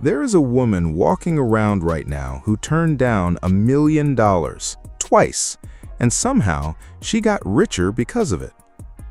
There is a woman walking around right now who turned down $1 million twice, and somehow she got richer because of it.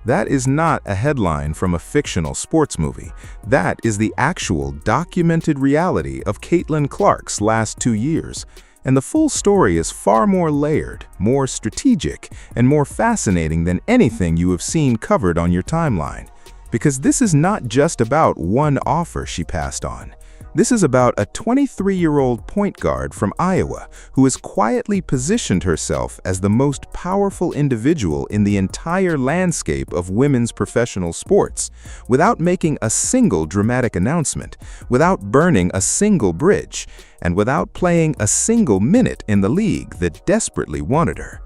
That is not a headline from a fictional sports movie. That is the actual documented reality of Caitlin Clark's last 2 years. And the full story is far more layered, more strategic, and more fascinating than anything you have seen covered on your timeline. Because this is not just about one offer she passed on. This is about a 23-year-old point guard from Iowa who has quietly positioned herself as the most powerful individual in the entire landscape of women's professional sports, without making a single dramatic announcement, without burning a single bridge, and without playing a single minute in the league that desperately wanted her.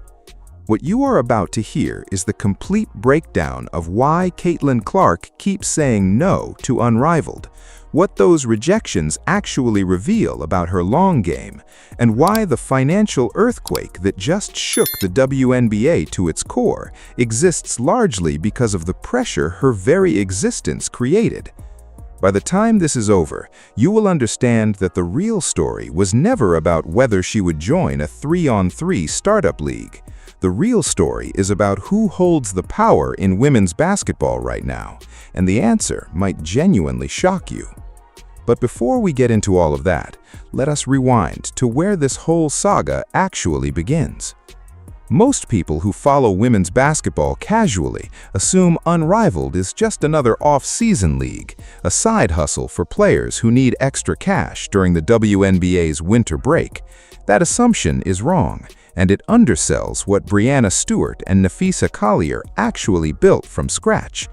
What you are about to hear is the complete breakdown of why Caitlin Clark keeps saying no to Unrivaled, what those rejections actually reveal about her long game, and why the financial earthquake that just shook the WNBA to its core exists largely because of the pressure her very existence created. By the time this is over, you will understand that the real story was never about whether she would join a 3-on-3 startup league. The real story is about who holds the power in women's basketball right now, and the answer might genuinely shock you. But before we get into all of that, let us rewind to where this whole saga actually begins. Most people who follow women's basketball casually assume Unrivaled is just another off-season league, a side hustle for players who need extra cash during the WNBA's winter break. That assumption is wrong, and it undersells what Breanna Stewart and Napheesa Collier actually built from scratch.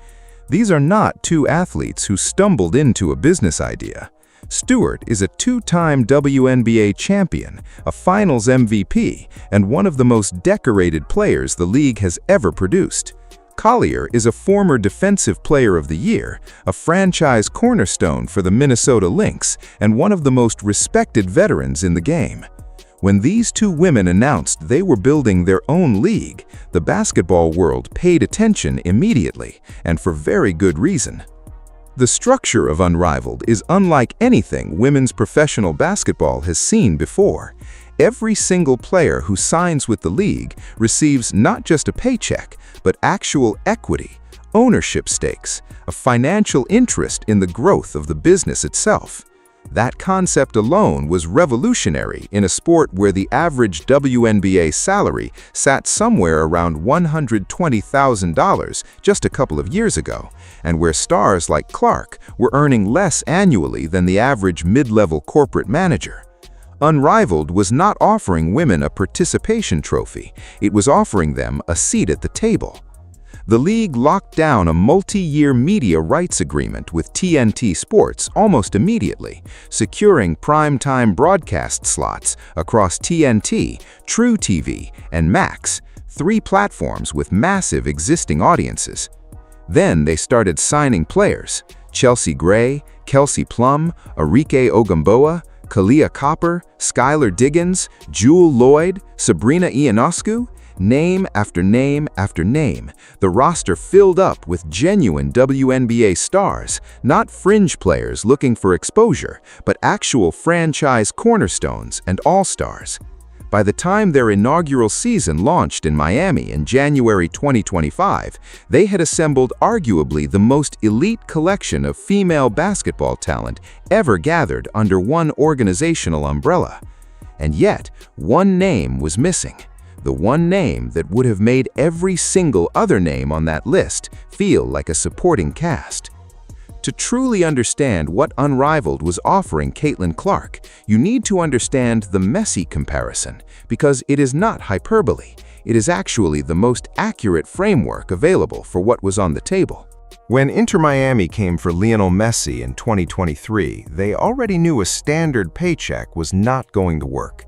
These are not two athletes who stumbled into a business idea. Stewart is a 2-time WNBA champion, a finals MVP, and one of the most decorated players the league has ever produced. Collier is a former Defensive Player of the Year, a franchise cornerstone for the Minnesota Lynx, and one of the most respected veterans in the game. When these two women announced they were building their own league, the basketball world paid attention immediately, and for very good reason. The structure of Unrivaled is unlike anything women's professional basketball has seen before. Every single player who signs with the league receives not just a paycheck, but actual equity, ownership stakes, a financial interest in the growth of the business itself. That concept alone was revolutionary in a sport where the average WNBA salary sat somewhere around $120,000 just a couple of years ago, and where stars like Clark were earning less annually than the average mid-level corporate manager. Unrivaled was not offering women a participation trophy, it was offering them a seat at the table. The league locked down a multi-year media rights agreement with TNT Sports almost immediately, securing prime-time broadcast slots across TNT, True TV, and Max, 3 platforms with massive existing audiences. Then they started signing players: Chelsea Gray, Kelsey Plum, Arike Ogamboa, Kalia Copper, Skylar Diggins, Jewel Lloyd, Sabrina Ionescu. Name after name after name, the roster filled up with genuine WNBA stars, not fringe players looking for exposure, but actual franchise cornerstones and all-stars. By the time their inaugural season launched in Miami in January 2025, they had assembled arguably the most elite collection of female basketball talent ever gathered under one organizational umbrella. And yet, one name was missing. The one name that would have made every single other name on that list feel like a supporting cast. To truly understand what Unrivaled was offering Caitlin Clark, you need to understand the Messi comparison, because it is not hyperbole. It is actually the most accurate framework available for what was on the table. When Inter Miami came for Lionel Messi in 2023, they already knew a standard paycheck was not going to work.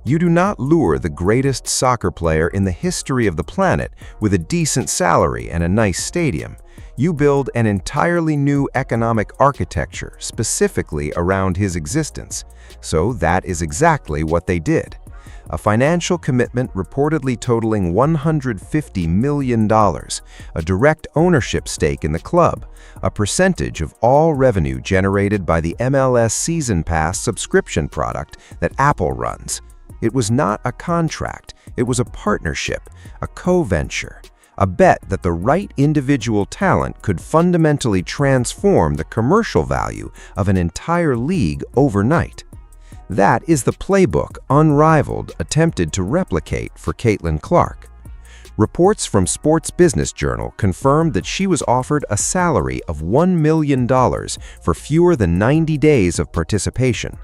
You do not lure the greatest soccer player in the history of the planet with a decent salary and a nice stadium. You build an entirely new economic architecture specifically around his existence. So that is exactly what they did. a financial commitment reportedly totaling $150 million, a direct ownership stake in the club, a percentage of all revenue generated by the MLS Season Pass subscription product that Apple runs. It was not a contract, it was a partnership, a co-venture, a bet that the right individual talent could fundamentally transform the commercial value of an entire league overnight. That is the playbook Unrivaled attempted to replicate for Caitlin Clark. Reports from Sports Business Journal confirmed that she was offered a salary of $1 million for fewer than 90 days of participation.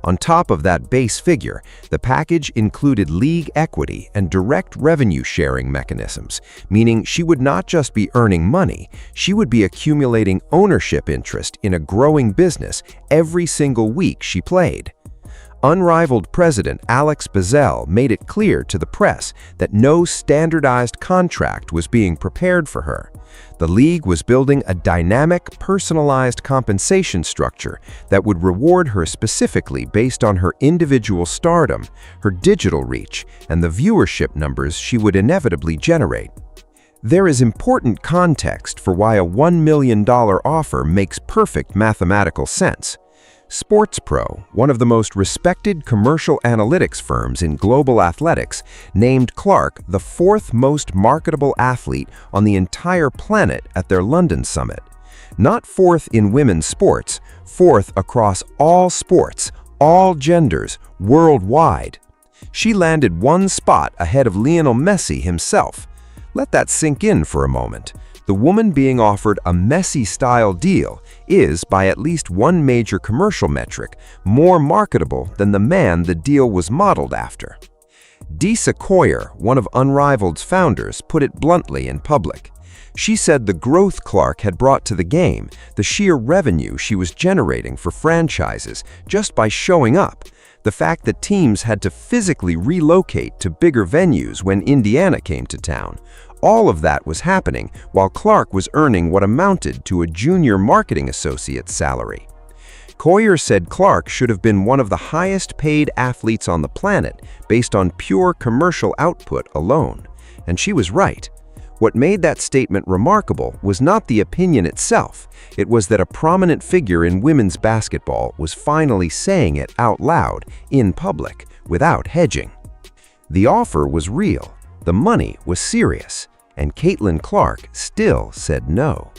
On top of that base figure, the package included league equity and direct revenue sharing mechanisms, meaning she would not just be earning money, she would be accumulating ownership interest in a growing business every single week she played. Unrivaled president Alex Bazell made it clear to the press that no standardized contract was being prepared for her. The league was building a dynamic, personalized compensation structure that would reward her specifically based on her individual stardom, her digital reach, and the viewership numbers she would inevitably generate. There is important context for why a $1 million offer makes perfect mathematical sense. SportsPro, one of the most respected commercial analytics firms in global athletics, named Clark the fourth most marketable athlete on the entire planet at their London summit. Not fourth in women's sports, fourth across all sports, all genders, worldwide. She landed one spot ahead of Lionel Messi himself. Let that sink in for a moment. The woman being offered a Messi-style deal is, by at least one major commercial metric, more marketable than the man the deal was modeled after. Disa Coyer, one of Unrivaled's founders, put it bluntly in public. She said the growth Clark had brought to the game, the sheer revenue she was generating for franchises just by showing up, the fact that teams had to physically relocate to bigger venues when Indiana came to town, all of that was happening while Clark was earning what amounted to a junior marketing associate's salary. Coyer said Clark should have been one of the highest paid athletes on the planet based on pure commercial output alone. And she was right. What made that statement remarkable was not the opinion itself, it was that a prominent figure in women's basketball was finally saying it out loud, in public, without hedging. The offer was real, the money was serious, and Caitlin Clark still said no.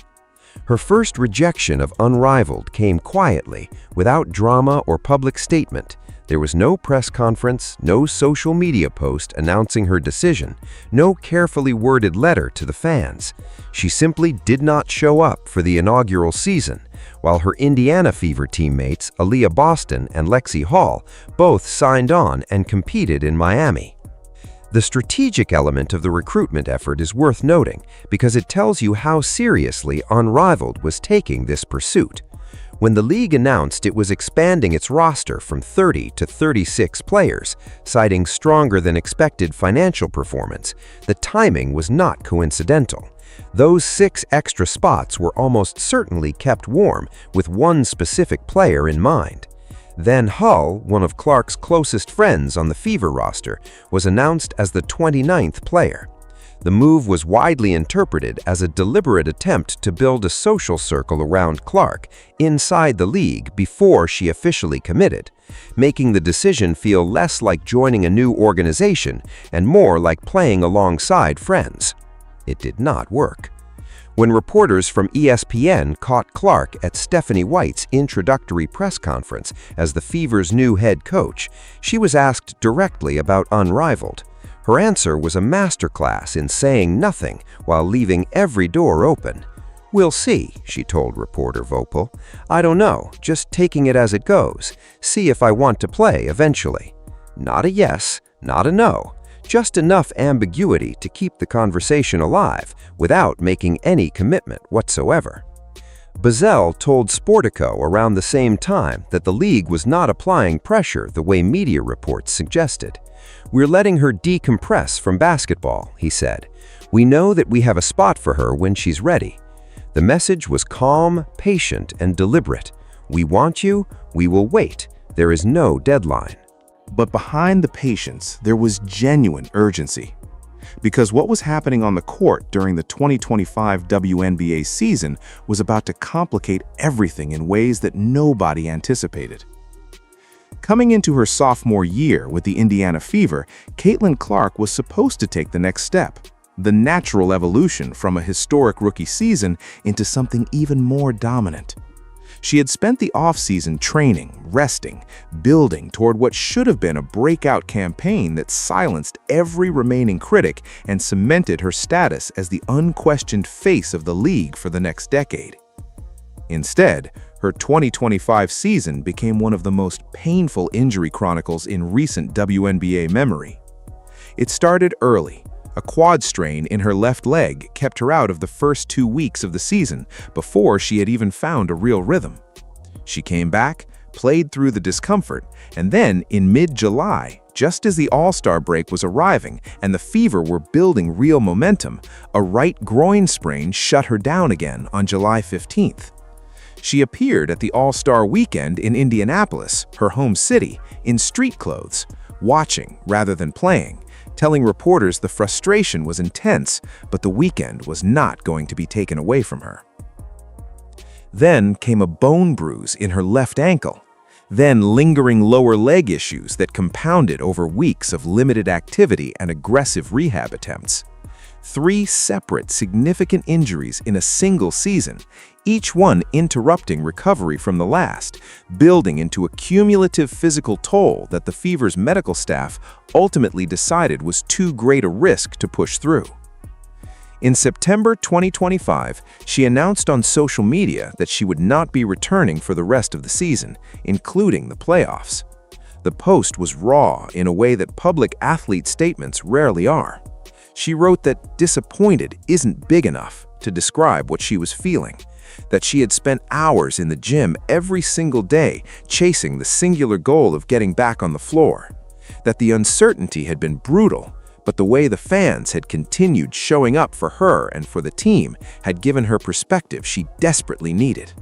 Her first rejection of Unrivaled came quietly, without drama or public statement. There was no press conference, no social media post announcing her decision, no carefully worded letter to the fans. She simply did not show up for the inaugural season, while her Indiana Fever teammates, Aaliyah Boston and Lexi Hall, both signed on and competed in Miami. The strategic element of the recruitment effort is worth noting because it tells you how seriously Unrivaled was taking this pursuit. When the league announced it was expanding its roster from 30 to 36 players, citing stronger than expected financial performance, the timing was not coincidental. Those 6 extra spots were almost certainly kept warm with one specific player in mind. Then Hull, one of Clark's closest friends on the Fever roster, was announced as the 29th player. The move was widely interpreted as a deliberate attempt to build a social circle around Clark inside the league before she officially committed, making the decision feel less like joining a new organization and more like playing alongside friends. It did not work. When reporters from ESPN caught Clark at Stephanie White's introductory press conference as the Fever's new head coach, she was asked directly about Unrivaled. Her answer was a masterclass in saying nothing while leaving every door open. "We'll see," she told reporter Vopel. "I don't know, just taking it as it goes. See if I want to play eventually." Not a yes, not a no. Just enough ambiguity to keep the conversation alive without making any commitment whatsoever. Bazell told Sportico around the same time that the league was not applying pressure the way media reports suggested. "We're letting her decompress from basketball," he said. "We know that we have a spot for her when she's ready." The message was calm, patient, and deliberate. "We want you, we will wait. There is no deadline." But behind the patience, there was genuine urgency. Because what was happening on the court during the 2025 WNBA season was about to complicate everything in ways that nobody anticipated. Coming into her sophomore year with the Indiana Fever, Caitlin Clark was supposed to take the next step, the natural evolution from a historic rookie season into something even more dominant. She had spent the offseason training, resting, building toward what should have been a breakout campaign that silenced every remaining critic and cemented her status as the unquestioned face of the league for the next decade. Instead, her 2025 season became one of the most painful injury chronicles in recent WNBA memory. It started early. A quad strain in her left leg kept her out of the first 2 weeks of the season before she had even found a real rhythm. She came back, played through the discomfort, and then in mid-July, just as the All-Star break was arriving and the Fever were building real momentum, a right groin sprain shut her down again on July 15th. She appeared at the All-Star weekend in Indianapolis, her home city, in street clothes, watching rather than playing, telling reporters the frustration was intense, but the weekend was not going to be taken away from her. Then came a bone bruise in her left ankle, then lingering lower leg issues that compounded over weeks of limited activity and aggressive rehab attempts. 3 separate significant injuries in a single season, each one interrupting recovery from the last, building into a cumulative physical toll that the Fever's medical staff ultimately decided was too great a risk to push through. In September 2025, she announced on social media that she would not be returning for the rest of the season, including the playoffs. The post was raw in a way that public athlete statements rarely are. She wrote that disappointed isn't big enough to describe what she was feeling, that she had spent hours in the gym every single day chasing the singular goal of getting back on the floor, that the uncertainty had been brutal, but the way the fans had continued showing up for her and for the team had given her perspective she desperately needed.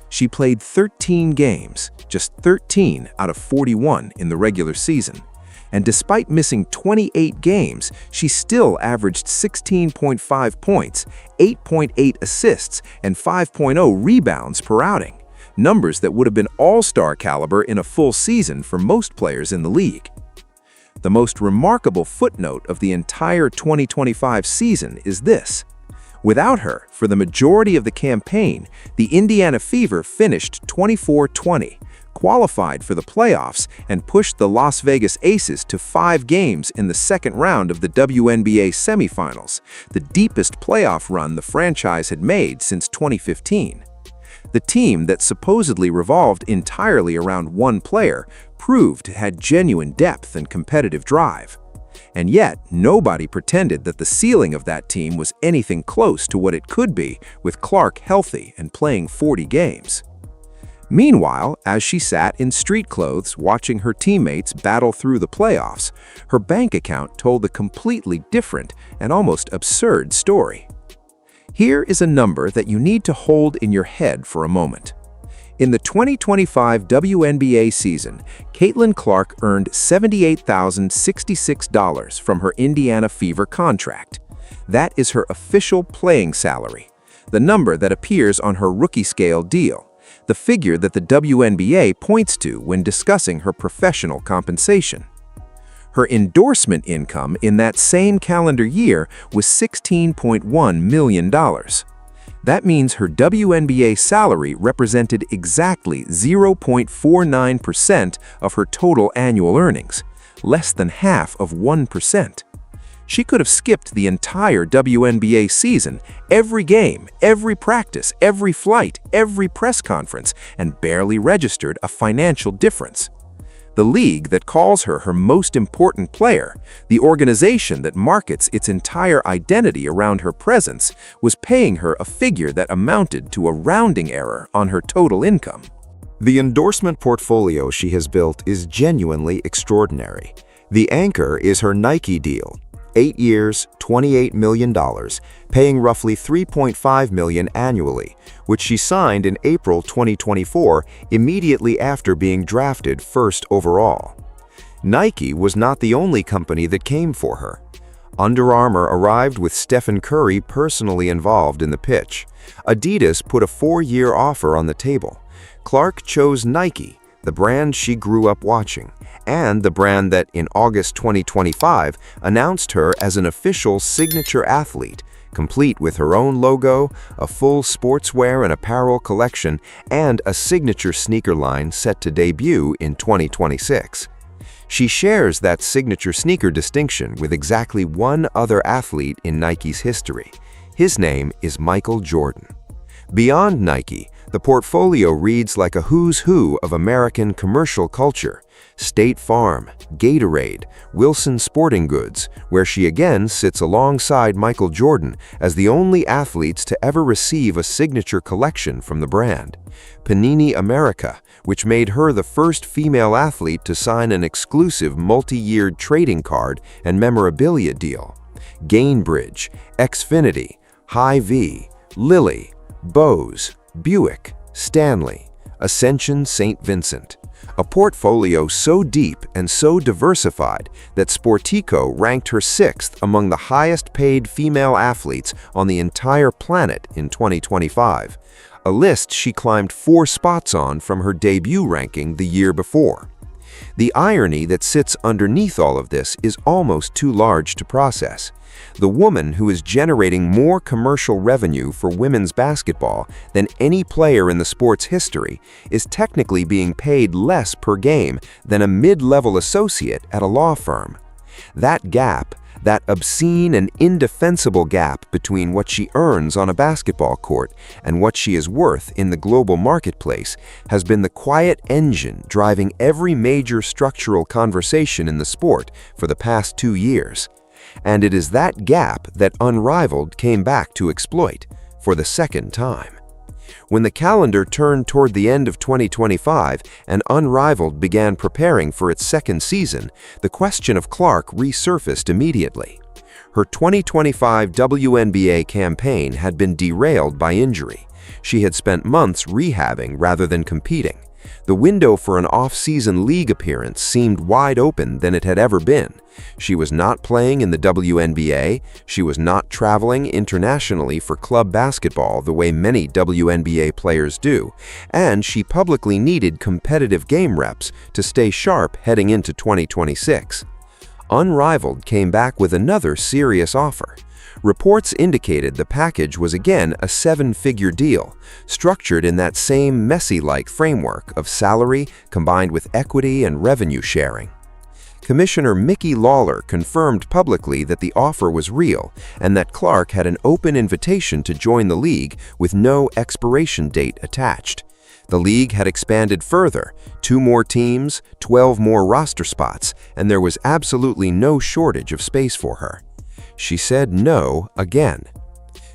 She played 13 games, just 13 out of 41 in the regular season. And despite missing 28 games, she still averaged 16.5 points, 8.8 assists, and 5.0 rebounds per outing, numbers that would have been all-star caliber in a full season for most players in the league. The most remarkable footnote of the entire 2025 season is this. Without her, for the majority of the campaign, the Indiana Fever finished 24-20, qualified for the playoffs, and pushed the Las Vegas Aces to 5 games in the second round of the WNBA semifinals, the deepest playoff run the franchise had made since 2015. The team that supposedly revolved entirely around one player proved it had genuine depth and competitive drive. And yet, nobody pretended that the ceiling of that team was anything close to what it could be with Clark healthy and playing 40 games. Meanwhile, as she sat in street clothes watching her teammates battle through the playoffs, her bank account told a completely different and almost absurd story. Here is a number that you need to hold in your head for a moment. In the 2025 WNBA season, Caitlin Clark earned $78,066 from her Indiana Fever contract. That is her official playing salary, the number that appears on her rookie scale deal, the figure that the WNBA points to when discussing her professional compensation. Her endorsement income in that same calendar year was $16.1 million. That means her WNBA salary represented exactly 0.49% of her total annual earnings, less than half of 1%. She could have skipped the entire WNBA season, every game, every practice, every flight, every press conference, and barely registered a financial difference. The league that calls her her most important player, the organization that markets its entire identity around her presence, was paying her a figure that amounted to a rounding error on her total income. The endorsement portfolio she has built is genuinely extraordinary. The anchor is her Nike deal, 8 years, $28 million, paying roughly $3.5 million annually, which she signed in April 2024, immediately after being drafted first overall. Nike was not the only company that came for her. Under Armour arrived with Stephen Curry personally involved in the pitch. Adidas put a 4-year offer on the table. Clark chose Nike, the brand she grew up watching, and the brand that, in August 2025, announced her as an official signature athlete, complete with her own logo, a full sportswear and apparel collection, and a signature sneaker line set to debut in 2026. She shares that signature sneaker distinction with exactly one other athlete in Nike's history. His name is Michael Jordan. Beyond Nike, the portfolio reads like a who's who of American commercial culture. State Farm, Gatorade, Wilson Sporting Goods, where she again sits alongside Michael Jordan as the only athletes to ever receive a signature collection from the brand. Panini America, which made her the first female athlete to sign an exclusive multi-year trading card and memorabilia deal. Gainbridge, Xfinity, Hy-Vee, Lilly, Bose, Buick, Stanley, Ascension St. Vincent. A portfolio so deep and so diversified that Sportico ranked her 6th among the highest-paid female athletes on the entire planet in 2025, a list she climbed 4 spots on from her debut ranking the year before. The irony that sits underneath all of this is almost too large to process. The woman who is generating more commercial revenue for women's basketball than any player in the sport's history is technically being paid less per game than a mid-level associate at a law firm. That gap, that obscene and indefensible gap between what she earns on a basketball court and what she is worth in the global marketplace, has been the quiet engine driving every major structural conversation in the sport for the past 2 years. And it is that gap that Unrivaled came back to exploit for the second time. When the calendar turned toward the end of 2025 and Unrivaled began preparing for its second season, the question of Clark resurfaced immediately. Her 2025 WNBA campaign had been derailed by injury. She had spent months rehabbing rather than competing. The window for an off-season league appearance seemed wide open than it had ever been. She was not playing in the WNBA, she was not traveling internationally for club basketball the way many WNBA players do, and she publicly needed competitive game reps to stay sharp heading into 2026. Unrivaled came back with another serious offer. Reports indicated the package was again a 7-figure deal, structured in that same Messi-like framework of salary combined with equity and revenue sharing. Commissioner Mickey Lawler confirmed publicly that the offer was real and that Clark had an open invitation to join the league with no expiration date attached. The league had expanded further, 2 more teams, 12 more roster spots, and there was absolutely no shortage of space for her. She said no again.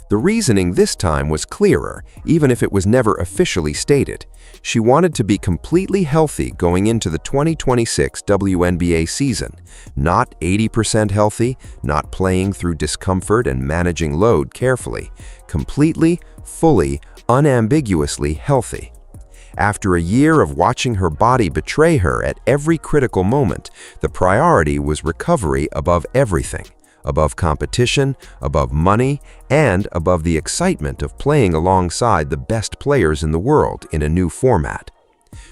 The reasoning this time was clearer, even if it was never officially stated. She wanted to be completely healthy going into the 2026 WNBA season, not 80% healthy, not playing through discomfort and managing load carefully, completely, fully, unambiguously healthy. After a year of watching her body betray her at every critical moment, the priority was recovery above everything. Above competition, above money, and above the excitement of playing alongside the best players in the world in a new format.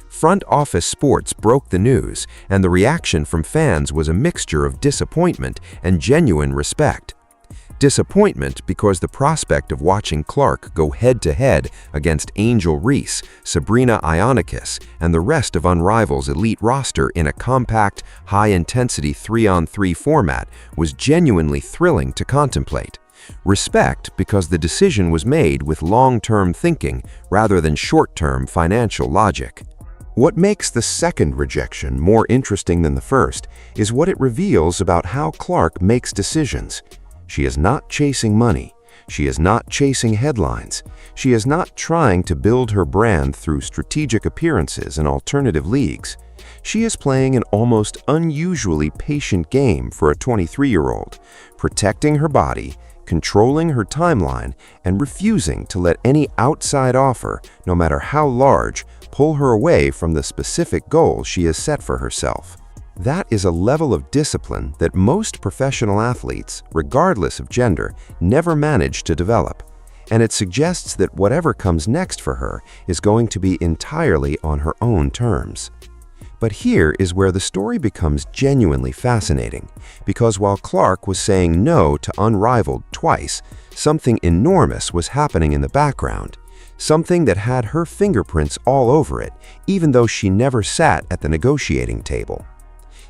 Front Office Sports broke the news, and the reaction from fans was a mixture of disappointment and genuine respect. Disappointment because the prospect of watching Clark go head-to-head against Angel Reese, Sabrina Ionikis, and the rest of Unrivaled's elite roster in a compact, high-intensity 3-on-3 format was genuinely thrilling to contemplate. Respect because the decision was made with long-term thinking rather than short-term financial logic. What makes the second rejection more interesting than the first is what it reveals about how Clark makes decisions. She is not chasing money. She is not chasing headlines. She is not trying to build her brand through strategic appearances in alternative leagues. She is playing an almost unusually patient game for a 23-year-old, protecting her body, controlling her timeline, and refusing to let any outside offer, no matter how large, pull her away from the specific goal she has set for herself. That is a level of discipline that most professional athletes, regardless of gender, never manage to develop. And it suggests that whatever comes next for her is going to be entirely on her own terms. But here is where the story becomes genuinely fascinating, because while Clark was saying no to Unrivaled twice, something enormous was happening in the background, something that had her fingerprints all over it, even though she never sat at the negotiating table.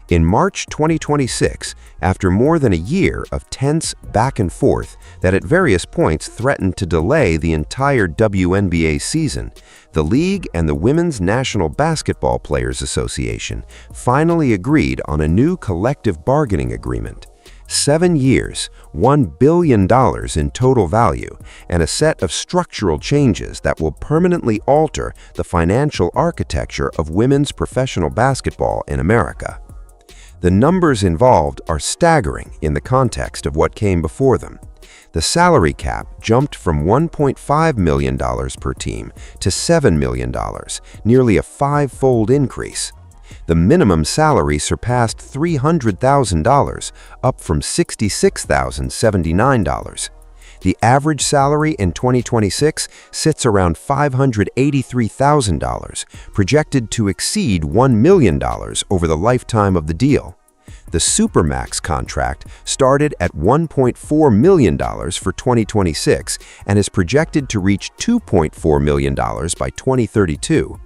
In March 2026, after more than a year of tense back and forth that at various points threatened to delay the entire WNBA season, the league and the Women's National Basketball Players Association finally agreed on a new collective bargaining agreement. 7 years, $1 billion in total value, and a set of structural changes that will permanently alter the financial architecture of women's professional basketball in America. The numbers involved are staggering in the context of what came before them. The salary cap jumped from $1.5 million per team to $7 million, nearly a 5-fold increase. The minimum salary surpassed $300,000, up from $66,079. The average salary in 2026 sits around $583,000, projected to exceed $1 million over the lifetime of the deal. The Supermax contract started at $1.4 million for 2026 and is projected to reach $2.4 million by 2032.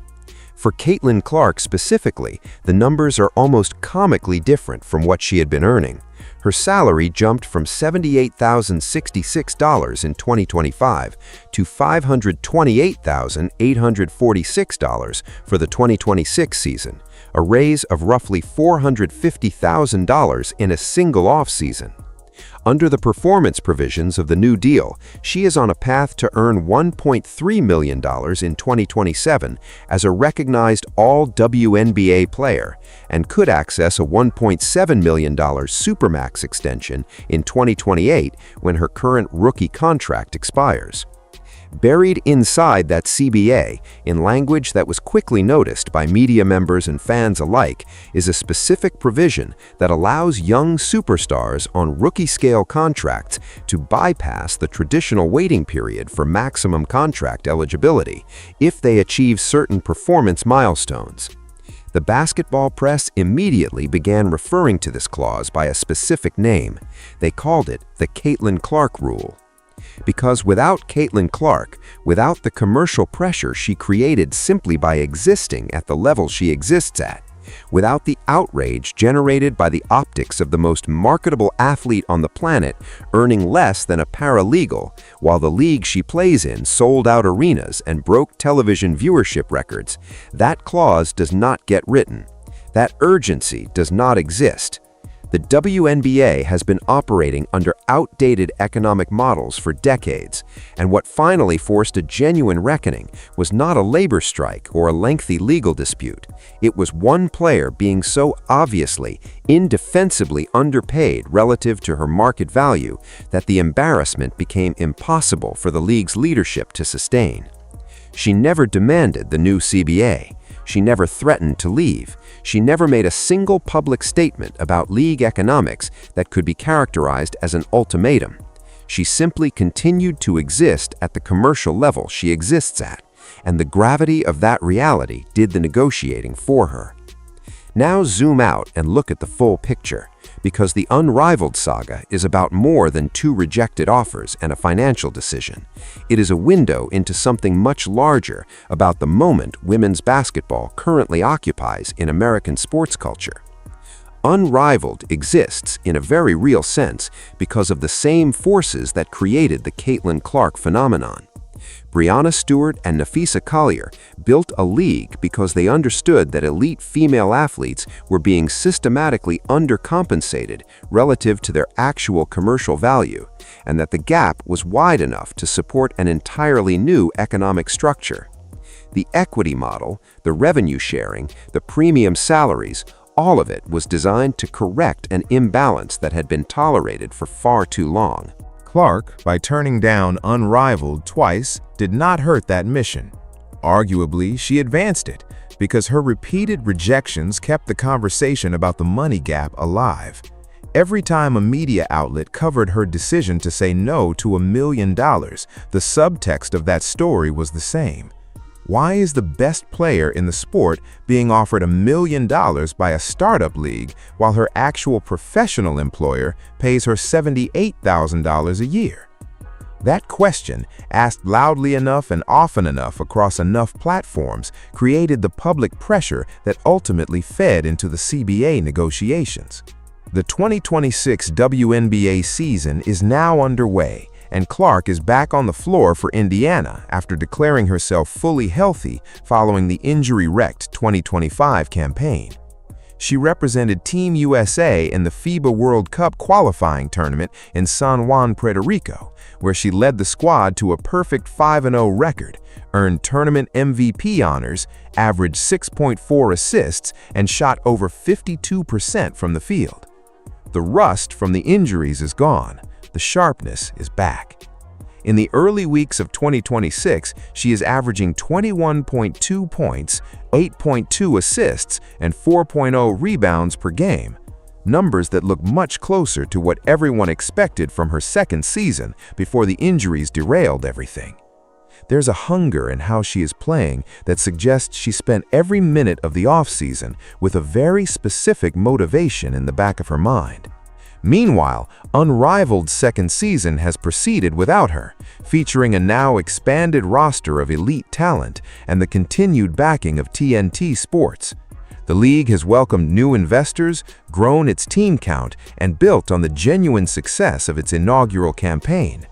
For Caitlin Clark specifically, the numbers are almost comically different from what she had been earning. Her salary jumped from $78,066 in 2025 to $528,846 for the 2026 season, a raise of roughly $450,000 in a single off-season. Under the performance provisions of the new deal, she is on a path to earn $1.3 million in 2027 as a recognized all-WNBA player and could access a $1.7 million Supermax extension in 2028 when her current rookie contract expires. Buried inside that CBA, in language that was quickly noticed by media members and fans alike, is a specific provision that allows young superstars on rookie-scale contracts to bypass the traditional waiting period for maximum contract eligibility if they achieve certain performance milestones. The basketball press immediately began referring to this clause by a specific name. They called it the Caitlin Clark Rule. Because without Caitlin Clark, without the commercial pressure she created simply by existing at the level she exists at, without the outrage generated by the optics of the most marketable athlete on the planet earning less than a paralegal, while the league she plays in sold out arenas and broke television viewership records, that clause does not get written. That urgency does not exist. The WNBA has been operating under outdated economic models for decades, and what finally forced a genuine reckoning was not a labor strike or a lengthy legal dispute. It was one player being so obviously, indefensibly underpaid relative to her market value that the embarrassment became impossible for the league's leadership to sustain. She never demanded the new CBA. She never threatened to leave. She never made a single public statement about league economics that could be characterized as an ultimatum. She simply continued to exist at the commercial level she exists at, and the gravity of that reality did the negotiating for her. Now zoom out and look at the full picture, because the Unrivaled saga is about more than 2 rejected offers and a financial decision. It is a window into something much larger about the moment women's basketball currently occupies in American sports culture. Unrivaled exists in a very real sense because of the same forces that created the Caitlin Clark phenomenon. Breanna Stewart and Napheesa Collier built a league because they understood that elite female athletes were being systematically undercompensated relative to their actual commercial value, and that the gap was wide enough to support an entirely new economic structure. The equity model, the revenue sharing, the premium salaries, all of it was designed to correct an imbalance that had been tolerated for far too long. Clark, by turning down Unrivaled twice, did not hurt that mission. Arguably, she advanced it, because her repeated rejections kept the conversation about the money gap alive. Every time a media outlet covered her decision to say no to $1 million, the subtext of that story was the same. Why is the best player in the sport being offered $1 million by a startup league while her actual professional employer pays her $78,000 a year? That question, asked loudly enough and often enough across enough platforms, created the public pressure that ultimately fed into the CBA negotiations. The 2026 WNBA season is now underway, and Clark is back on the floor for Indiana after declaring herself fully healthy following the injury-wrecked 2025 campaign. She represented Team USA in the FIBA World Cup qualifying tournament in San Juan, Puerto Rico, where she led the squad to a perfect 5-0 record, earned tournament MVP honors, averaged 6.4 assists, and shot over 52% from the field. The rust from the injuries is gone. The sharpness is back. In the early weeks of 2026, she is averaging 21.2 points, 8.2 assists, and 4.0 rebounds per game, numbers that look much closer to what everyone expected from her second season before the injuries derailed everything. There's a hunger in how she is playing that suggests she spent every minute of the offseason with a very specific motivation in the back of her mind. Meanwhile, Unrivaled's second season has proceeded without her, featuring a now expanded roster of elite talent and the continued backing of TNT Sports. The league has welcomed new investors, grown its team count, and built on the genuine success of its inaugural campaign.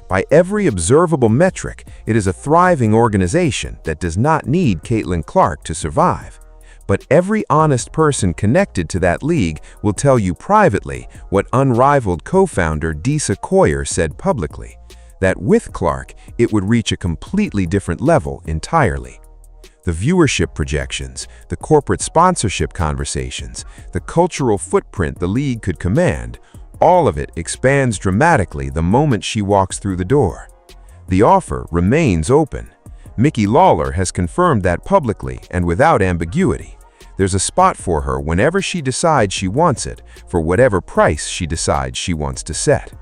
By every observable metric, it is a thriving organization that does not need Caitlin Clark to survive. But every honest person connected to that league will tell you privately what Unrivaled co-founder Disa Coyer said publicly, that with Clark, it would reach a completely different level entirely. The viewership projections, the corporate sponsorship conversations, the cultural footprint the league could command, all of it expands dramatically the moment she walks through the door. The offer remains open. Mickey Lawler has confirmed that publicly and without ambiguity. There's a spot for her whenever she decides she wants it, for whatever price she decides she wants to set.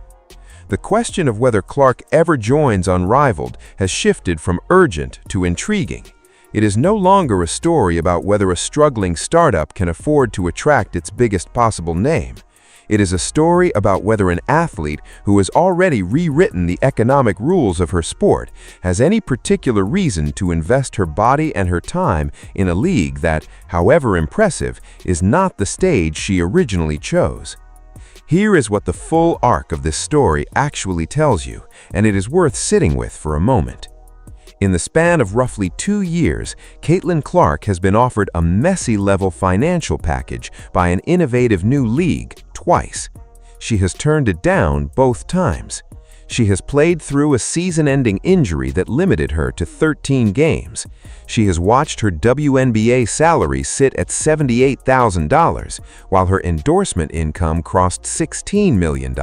The question of whether Clark ever joins Unrivaled has shifted from urgent to intriguing. It is no longer a story about whether a struggling startup can afford to attract its biggest possible name. It is a story about whether an athlete who has already rewritten the economic rules of her sport has any particular reason to invest her body and her time in a league that, however impressive, is not the stage she originally chose. Here is what the full arc of this story actually tells you, and it is worth sitting with for a moment. In the span of roughly 2 years, Caitlin Clark has been offered a Messi-level financial package by an innovative new league twice. She has turned it down both times. She has played through a season-ending injury that limited her to 13 games. She has watched her WNBA salary sit at $78,000, while her endorsement income crossed $16 million.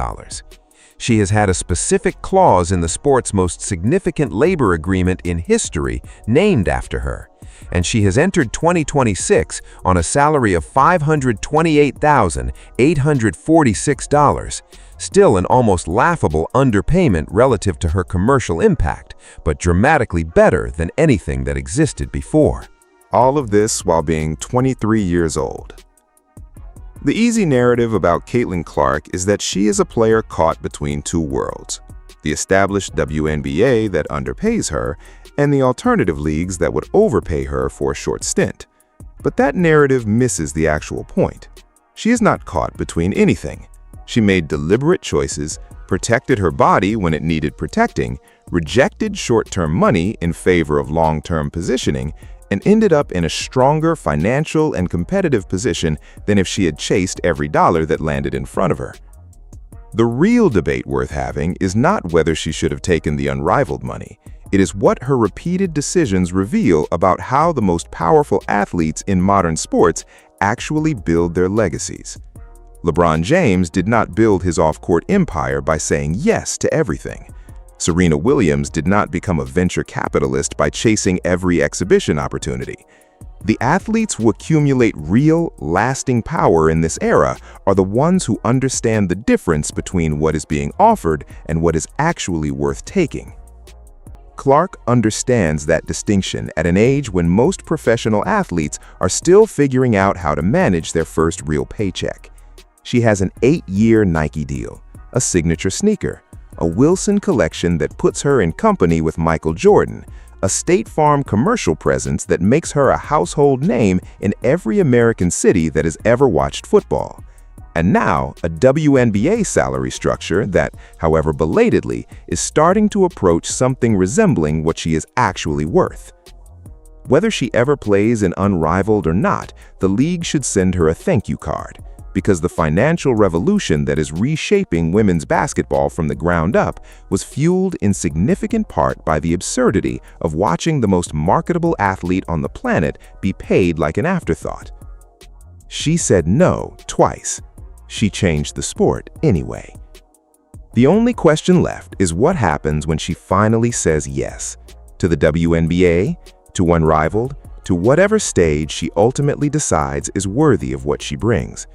She has had a specific clause in the sport's most significant labor agreement in history named after her, and she has entered 2026 on a salary of $528,846, still an almost laughable underpayment relative to her commercial impact, but dramatically better than anything that existed before. All of this while being 23 years old. The easy narrative about Caitlin Clark is that she is a player caught between two worlds: the established WNBA that underpays her, and the alternative leagues that would overpay her for a short stint. But that narrative misses the actual point. She is not caught between anything. She made deliberate choices, protected her body when it needed protecting, rejected short-term money in favor of long-term positioning, and ended up in a stronger financial and competitive position than if she had chased every dollar that landed in front of her. The real debate worth having is not whether she should have taken the Unrivaled money. It is what her repeated decisions reveal about how the most powerful athletes in modern sports actually build their legacies. LeBron James did not build his off-court empire by saying yes to everything. Serena Williams did not become a venture capitalist by chasing every exhibition opportunity. The athletes who accumulate real, lasting power in this era are the ones who understand the difference between what is being offered and what is actually worth taking. Clark understands that distinction at an age when most professional athletes are still figuring out how to manage their first real paycheck. She has an 8-year Nike deal, a signature sneaker, a Wilson collection that puts her in company with Michael Jordan, a State Farm commercial presence that makes her a household name in every American city that has ever watched football. And now, a WNBA salary structure that, however belatedly, is starting to approach something resembling what she is actually worth. Whether she ever plays in Unrivaled or not, the league should send her a thank you card, because the financial revolution that is reshaping women's basketball from the ground up was fueled in significant part by the absurdity of watching the most marketable athlete on the planet be paid like an afterthought. She said no twice. She changed the sport anyway. The only question left is what happens when she finally says yes to the WNBA, to Unrivaled, to whatever stage she ultimately decides is worthy of what she brings.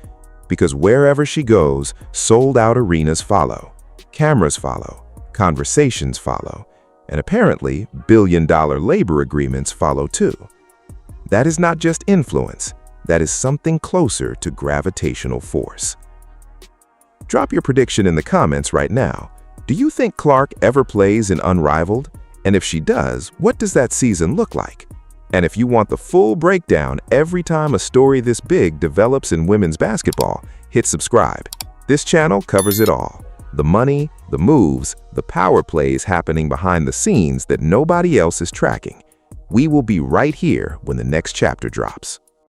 Because wherever she goes, sold-out arenas follow, cameras follow, conversations follow, and apparently billion-dollar labor agreements follow too. That is not just influence, that is something closer to gravitational force. Drop your prediction in the comments right now. Do you think Clark ever plays in Unrivaled? And if she does, what does that season look like? And if you want the full breakdown every time a story this big develops in women's basketball, hit subscribe. This channel covers it all. The money, the moves, the power plays happening behind the scenes that nobody else is tracking. We will be right here when the next chapter drops.